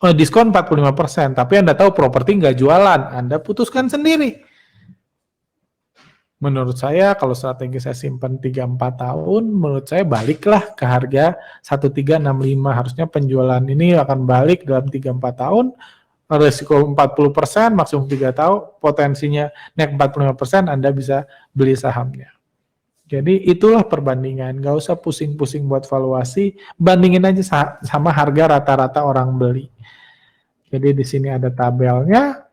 diskon 45%, tapi Anda tahu properti nggak jualan, Anda putuskan sendiri. Menurut saya kalau strategi saya simpan 3-4 tahun, menurut saya baliklah ke harga 1365. Harusnya penjualan ini akan balik dalam 3-4 tahun, resiko 40%, maksimum 3 tahun, potensinya naik 45%, Anda bisa beli sahamnya. Jadi itulah perbandingan, nggak usah pusing-pusing buat valuasi, bandingin aja sama harga rata-rata orang beli. Jadi di sini ada tabelnya.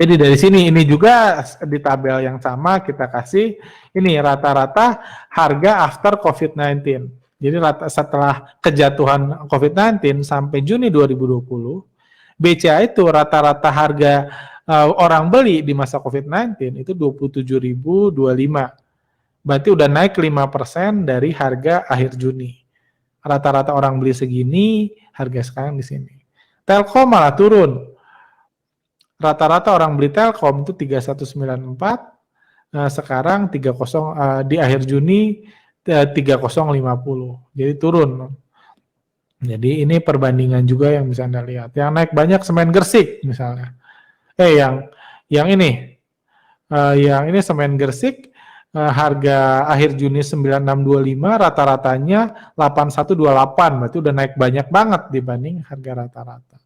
Jadi dari sini ini juga di tabel yang sama kita kasih ini rata-rata harga after COVID-19. Jadi setelah kejatuhan COVID-19 sampai Juni 2020, BCA itu rata-rata harga orang beli di masa COVID-19 itu 27.025. Berarti udah naik 5% dari harga akhir Juni. Rata-rata orang beli segini, harga sekarang di sini. Telkom malah turun. Rata-rata orang beli Telkom itu 3194, sekarang 30 di akhir Juni 3050. Jadi turun. Jadi ini perbandingan juga yang bisa Anda lihat. Yang naik banyak semen Gersik misalnya. Yang ini semen Gersik harga akhir Juni 9625, rata-ratanya 8128, berarti udah naik banyak banget dibanding harga rata-rata.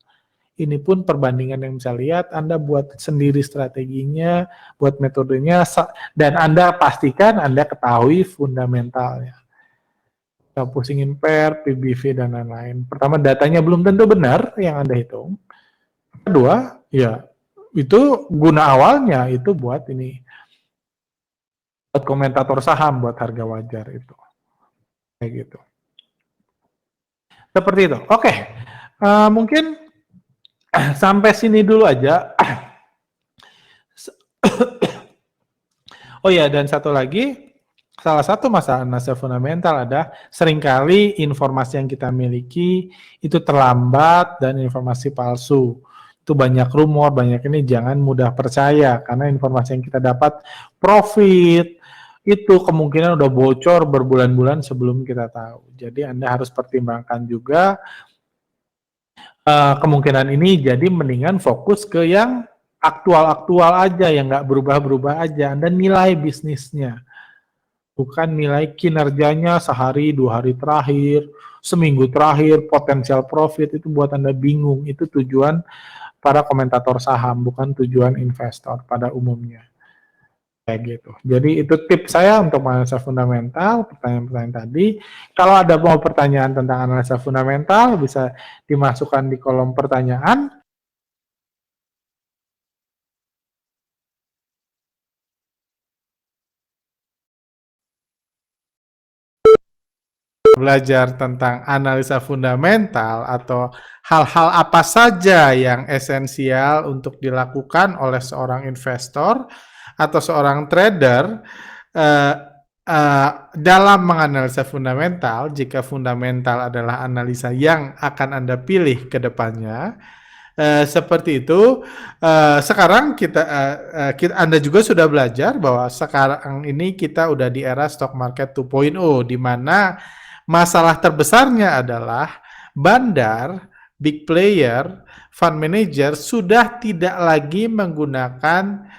Ini pun perbandingan yang bisa lihat, Anda buat sendiri strateginya, buat metodenya, dan Anda pastikan Anda ketahui fundamentalnya. Kita pusingin PER, PBV, dan lain-lain. Pertama, datanya belum tentu benar yang Anda hitung. Kedua, ya itu guna awalnya itu buat ini, buat komentator saham, buat harga wajar itu. Kayak gitu. Seperti itu. Oke, mungkin sampai sini dulu aja. Oh ya, dan satu lagi, salah satu masalah analisa fundamental ada seringkali informasi yang kita miliki itu terlambat dan informasi palsu. Itu banyak rumor, banyak ini, jangan mudah percaya karena informasi yang kita dapat profit itu kemungkinan udah bocor berbulan-bulan sebelum kita tahu. Jadi Anda harus pertimbangkan juga kemungkinan ini, jadi mendingan fokus ke yang aktual-aktual aja, yang nggak berubah-berubah aja, Anda nilai bisnisnya, bukan nilai kinerjanya sehari, 2 hari terakhir, seminggu terakhir, potensial profit, itu buat Anda bingung, itu tujuan para komentator saham, bukan tujuan investor pada umumnya. Kayak gitu. Jadi itu tips saya untuk analisa fundamental, pertanyaan-pertanyaan tadi. Kalau ada mau pertanyaan tentang analisa fundamental, bisa dimasukkan di kolom pertanyaan. Belajar tentang analisa fundamental atau hal-hal apa saja yang esensial untuk dilakukan oleh seorang investor atau seorang trader dalam menganalisa fundamental, jika fundamental adalah analisa yang akan Anda pilih ke depannya, seperti itu. Sekarang Anda juga sudah belajar bahwa sekarang ini kita udah di era stock market 2.0, di mana masalah terbesarnya adalah bandar, big player, fund manager sudah tidak lagi menggunakan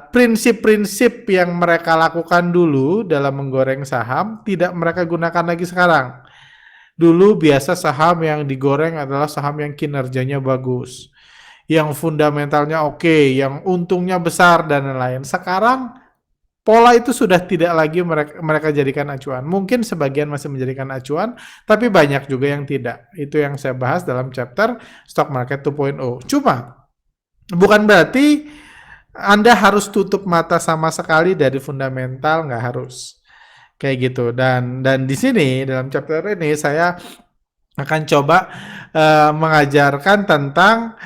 prinsip-prinsip yang mereka lakukan dulu dalam menggoreng saham, tidak mereka gunakan lagi sekarang. Dulu biasa saham yang digoreng adalah saham yang kinerjanya bagus, yang fundamentalnya oke, yang untungnya besar dan lain-lain. Sekarang pola itu sudah tidak lagi mereka jadikan acuan. Mungkin sebagian masih menjadikan acuan, tapi banyak juga yang tidak. Itu yang saya bahas dalam chapter Stock Market 2.0. Cuma bukan berarti Anda harus tutup mata sama sekali dari fundamental, nggak harus. Kayak gitu. Dan di sini dalam chapter ini saya akan coba mengajarkan tentang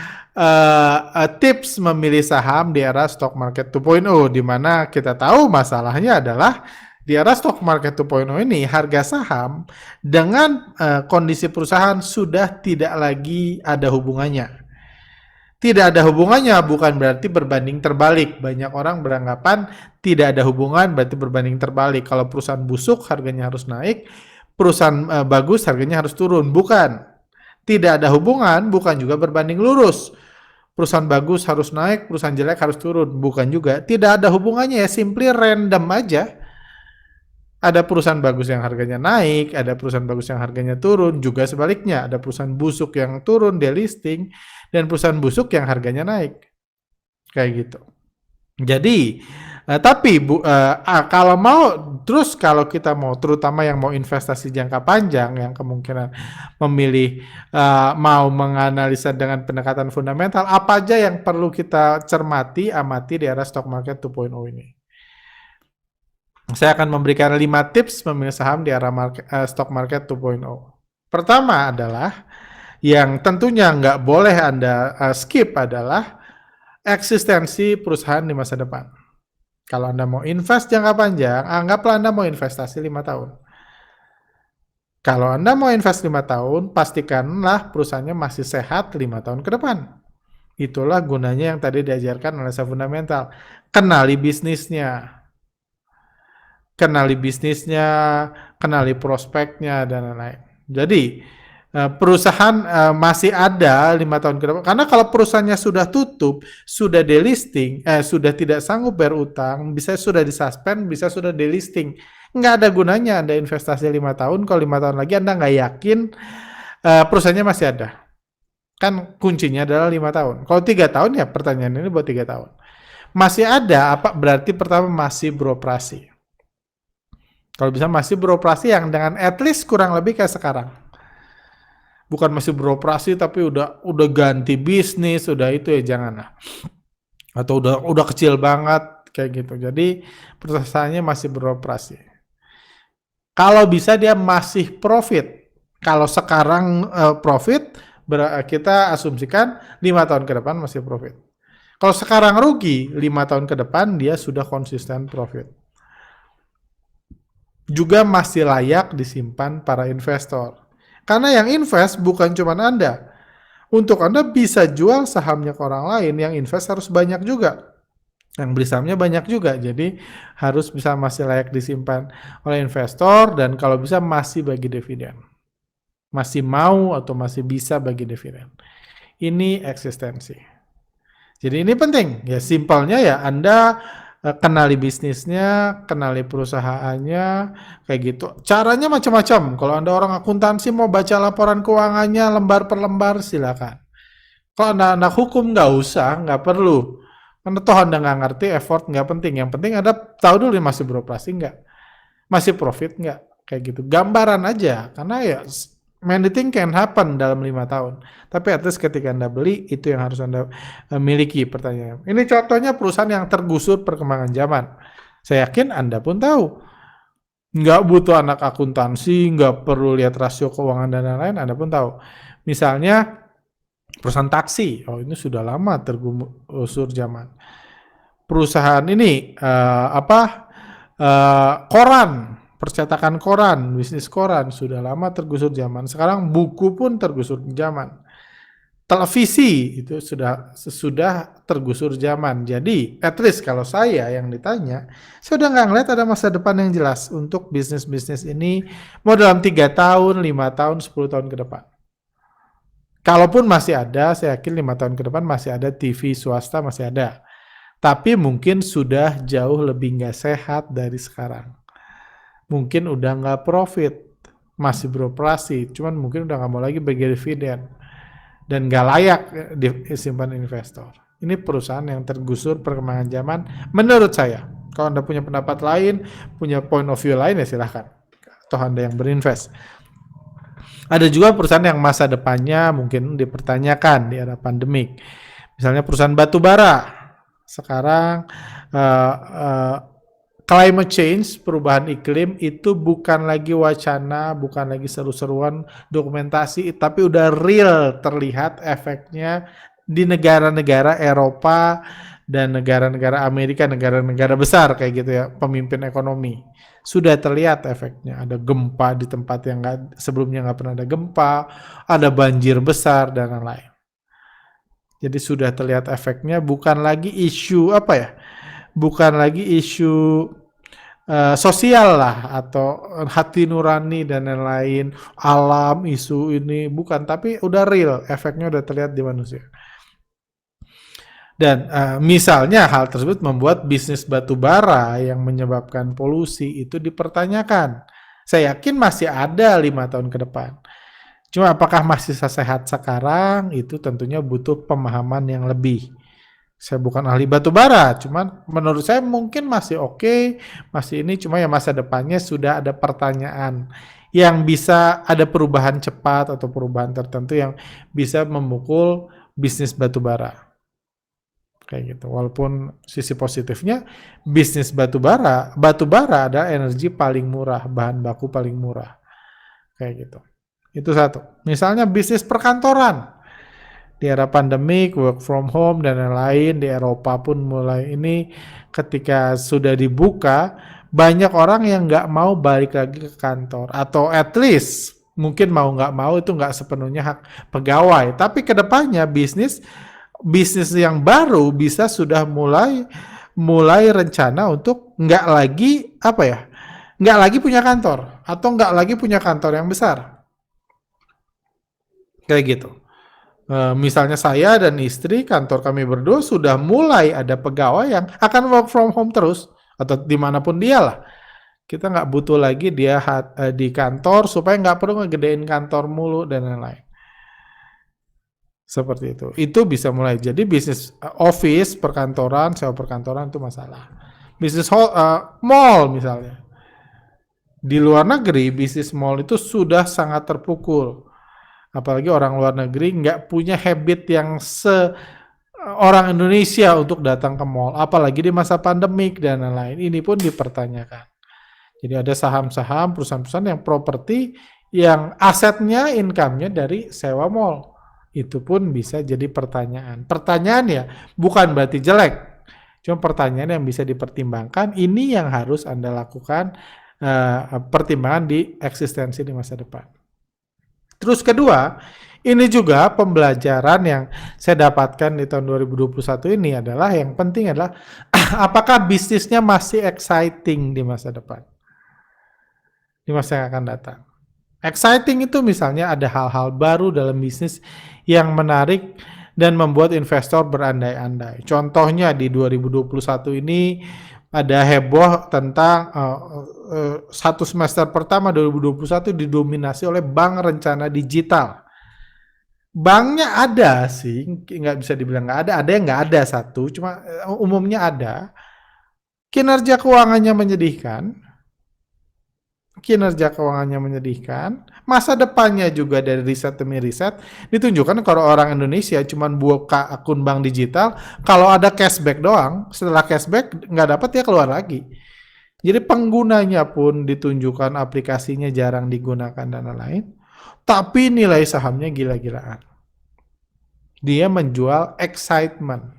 tips memilih saham di era stock market 2.0, di mana kita tahu masalahnya adalah di era stock market 2.0 ini harga saham dengan kondisi perusahaan sudah tidak lagi ada hubungannya. Tidak ada hubungannya bukan berarti berbanding terbalik. Banyak orang beranggapan tidak ada hubungan berarti berbanding terbalik. Kalau perusahaan busuk harganya harus naik, perusahaan bagus harganya harus turun. Bukan. Tidak ada hubungan, bukan juga berbanding lurus. Perusahaan bagus harus naik, perusahaan jelek harus turun, bukan juga. Tidak ada hubungannya ya, simply random aja. Ada perusahaan bagus yang harganya naik, ada perusahaan bagus yang harganya turun, juga sebaliknya. Ada perusahaan busuk yang turun, delisting, dan perusahaan busuk yang harganya naik. Kayak gitu. Jadi, tapi kalau kita mau, terutama yang mau investasi jangka panjang, yang kemungkinan memilih mau menganalisa dengan pendekatan fundamental, apa aja yang perlu kita cermati, amati di era stock market 2.0 ini. Saya akan memberikan 5 tips memilih saham di era stock market 2.0. Pertama adalah, yang tentunya nggak boleh Anda skip adalah eksistensi perusahaan di masa depan. Kalau Anda mau invest jangka panjang, anggaplah Anda mau investasi 5 tahun. Kalau Anda mau invest 5 tahun, pastikanlah perusahaannya masih sehat 5 tahun ke depan. Itulah gunanya yang tadi diajarkan oleh saya fundamental. Kenali bisnisnya, kenali prospeknya, dan lain-lain. Jadi, perusahaan masih ada 5 tahun ke depan. Karena kalau perusahaannya sudah tutup, sudah delisting, sudah tidak sanggup bayar utang, bisa sudah disuspend, bisa sudah delisting. Nggak ada gunanya Anda investasi 5 tahun, kalau 5 tahun lagi Anda nggak yakin perusahaannya masih ada. Kan kuncinya adalah 5 tahun. Kalau 3 tahun ya pertanyaan ini buat 3 tahun. Masih ada, apa berarti pertama masih beroperasi. Kalau bisa masih beroperasi yang dengan at least kurang lebih kayak sekarang. Bukan masih beroperasi tapi udah ganti bisnis, udah itu ya janganlah. Atau udah kecil banget kayak gitu. Jadi perusahaannya masih beroperasi. Kalau bisa dia masih profit. Kalau sekarang profit, kita asumsikan 5 tahun ke depan masih profit. Kalau sekarang rugi, 5 tahun ke depan dia sudah konsisten profit. Juga masih layak disimpan para investor. Karena yang invest bukan cuma Anda. Untuk Anda bisa jual sahamnya ke orang lain, yang invest harus banyak juga. Yang beli sahamnya banyak juga, jadi harus bisa masih layak disimpan oleh investor, dan kalau bisa masih bagi dividen. Masih mau atau masih bisa bagi dividen. Ini eksistensi. Jadi ini penting, ya simpelnya ya Anda kenali bisnisnya, kenali perusahaannya, kayak gitu. Caranya macam-macam. Kalau Anda orang akuntansi mau baca laporan keuangannya lembar per lembar, silakan. Kalau Anda anak hukum nggak usah, nggak perlu. Karena toh Anda nggak ngerti, effort nggak penting. Yang penting Anda tahu dulu masih beroperasi nggak, masih profit nggak, kayak gitu. Gambaran aja, karena ya many things can happen dalam 5 tahun. Tapi at least ketika Anda beli, itu yang harus Anda miliki. Pertanyaan. Ini contohnya perusahaan yang tergusur perkembangan zaman. Saya yakin Anda pun tahu. Nggak butuh anak akuntansi, nggak perlu lihat rasio keuangan dan lain-lain, Anda pun tahu. Misalnya perusahaan taksi, ini sudah lama tergusur zaman. Perusahaan ini koran, percetakan koran, bisnis koran sudah lama tergusur zaman. Sekarang buku pun tergusur zaman. Televisi itu sudah tergusur zaman. Jadi at least kalau saya yang ditanya, saya udah nggak ngeliat ada masa depan yang jelas untuk bisnis-bisnis ini mau dalam 3 tahun, 5 tahun, 10 tahun ke depan. Kalaupun masih ada, saya yakin 5 tahun ke depan masih ada TV swasta, masih ada. Tapi mungkin sudah jauh lebih nggak sehat dari sekarang. Mungkin udah nggak profit, masih beroperasi, cuman mungkin udah nggak mau lagi bagi dividen. Dan nggak layak disimpan investor. Ini perusahaan yang tergusur perkembangan zaman menurut saya. Kalau Anda punya pendapat lain, punya point of view lain ya silahkan. Atau Anda yang berinvest. Ada juga perusahaan yang masa depannya mungkin dipertanyakan di era pandemik. Misalnya perusahaan batu bara. Sekarang climate change, perubahan iklim itu bukan lagi wacana, bukan lagi seru-seruan dokumentasi, tapi udah real terlihat efeknya di negara-negara Eropa dan negara-negara Amerika, negara-negara besar kayak gitu ya, pemimpin ekonomi. Sudah terlihat efeknya, ada gempa di tempat yang sebelumnya nggak pernah ada gempa, ada banjir besar dan lain-lain. Jadi sudah terlihat efeknya, bukan lagi isu bukan lagi isu sosial lah, atau hati nurani dan lain-lain, alam, isu ini, bukan, tapi udah real, efeknya udah terlihat di manusia. Dan misalnya hal tersebut membuat bisnis batu bara yang menyebabkan polusi itu dipertanyakan. Saya yakin masih ada 5 tahun ke depan. Cuma apakah masih sesehat sekarang, itu tentunya butuh pemahaman yang lebih. Saya bukan ahli batu bara, cuman menurut saya mungkin masih oke, masih ini, cuma ya masa depannya sudah ada pertanyaan yang bisa ada perubahan cepat atau perubahan tertentu yang bisa memukul bisnis batu bara. Kayak gitu. Walaupun sisi positifnya bisnis batu bara adalah energi paling murah, bahan baku paling murah. Kayak gitu. Itu satu. Misalnya bisnis perkantoran. Di era pandemik, work from home dan lain-lain, di Eropa pun mulai ini ketika sudah dibuka, banyak orang yang nggak mau balik lagi ke kantor. Atau at least, mungkin mau nggak mau itu nggak sepenuhnya hak pegawai. Tapi kedepannya bisnis yang baru bisa sudah mulai rencana untuk nggak lagi nggak lagi punya kantor atau nggak lagi punya kantor yang besar kayak gitu. Misalnya saya dan istri, kantor kami berdua sudah mulai ada pegawai yang akan work from home terus atau dimanapun dia lah. Kita nggak butuh lagi dia di kantor supaya nggak perlu ngegedein kantor mulu dan lain-lain. Seperti itu. Itu bisa mulai. Jadi bisnis office, perkantoran, sewa perkantoran itu masalah. Bisnis mall misalnya. Di luar negeri, bisnis mall itu sudah sangat terpukul. Apalagi orang luar negeri nggak punya habit yang orang Indonesia untuk datang ke mall. Apalagi di masa pandemik dan lain-lain. Ini pun dipertanyakan. Jadi ada saham-saham, perusahaan-perusahaan yang properti yang asetnya, income-nya dari sewa mall. Itu pun bisa jadi pertanyaan. Pertanyaan ya bukan berarti jelek. Cuma pertanyaan yang bisa dipertimbangkan. Ini yang harus Anda lakukan pertimbangan di eksistensi di masa depan. Terus kedua, ini juga pembelajaran yang saya dapatkan di tahun 2021 ini adalah yang penting adalah apakah bisnisnya masih exciting di masa depan. Di masa yang akan datang. Exciting itu misalnya ada hal-hal baru dalam bisnis yang menarik dan membuat investor berandai-andai. Contohnya di 2021 ini ada heboh tentang satu semester pertama 2021 didominasi oleh bank rencana digital. Banknya ada sih, nggak bisa dibilang nggak ada yang nggak ada satu, cuma umumnya ada. Kinerja keuangannya menyedihkan. Masa depannya juga dari riset demi riset ditunjukkan kalau orang Indonesia cuma buka akun bank digital, kalau ada cashback doang, setelah cashback nggak dapat ya keluar lagi. Jadi penggunanya pun ditunjukkan aplikasinya jarang digunakan dan lain-lain, tapi nilai sahamnya gila-gilaan. Dia menjual excitement.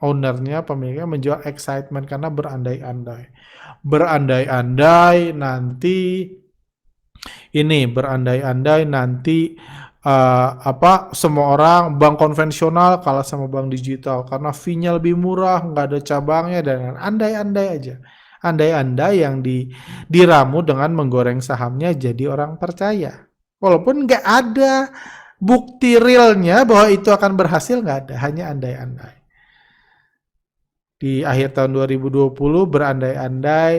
Ownernya, pemiliknya menjual excitement karena berandai-andai nanti semua orang bank konvensional kalah sama bank digital karena fee-nya lebih murah, nggak ada cabangnya, dan andai-andai aja. Andai-andai yang diramu dengan menggoreng sahamnya jadi orang percaya. Walaupun nggak ada bukti realnya bahwa itu akan berhasil, nggak ada, hanya andai-andai. Di akhir tahun 2020 berandai-andai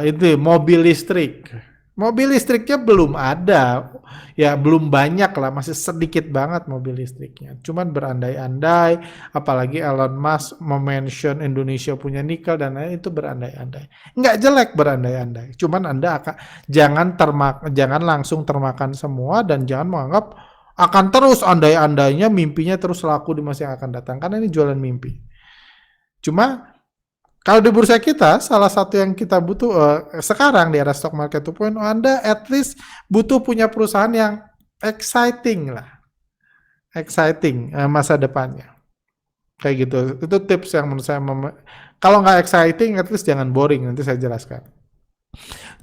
itu mobil listrik. Mobil listriknya belum ada, ya belum banyak lah, masih sedikit banget mobil listriknya. Cuman berandai-andai, apalagi Elon Musk mention Indonesia punya nikel dan lain, itu berandai-andai. Nggak jelek berandai-andai, cuman Anda jangan langsung termakan semua dan jangan menganggap akan terus andai-andainya, mimpinya terus laku di masa yang akan datang, karena ini jualan mimpi. Cuma kalau di bursa kita, salah satu yang kita butuh sekarang di era stock market 2.0, Anda at least butuh punya perusahaan yang exciting lah. Exciting masa depannya. Kayak gitu. Itu tips yang menurut saya. Kalau nggak exciting, at least jangan boring. Nanti saya jelaskan.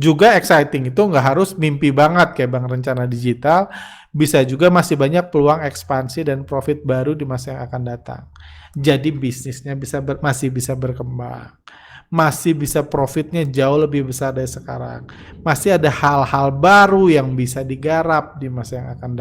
Juga exciting itu nggak harus mimpi banget kayak bank rencana digital. Bisa juga masih banyak peluang ekspansi dan profit baru di masa yang akan datang. Jadi bisnisnya masih bisa berkembang. masih bisa profitnya jauh lebih besar dari sekarang. Masih ada hal-hal baru yang bisa digarap di masa yang akan datang.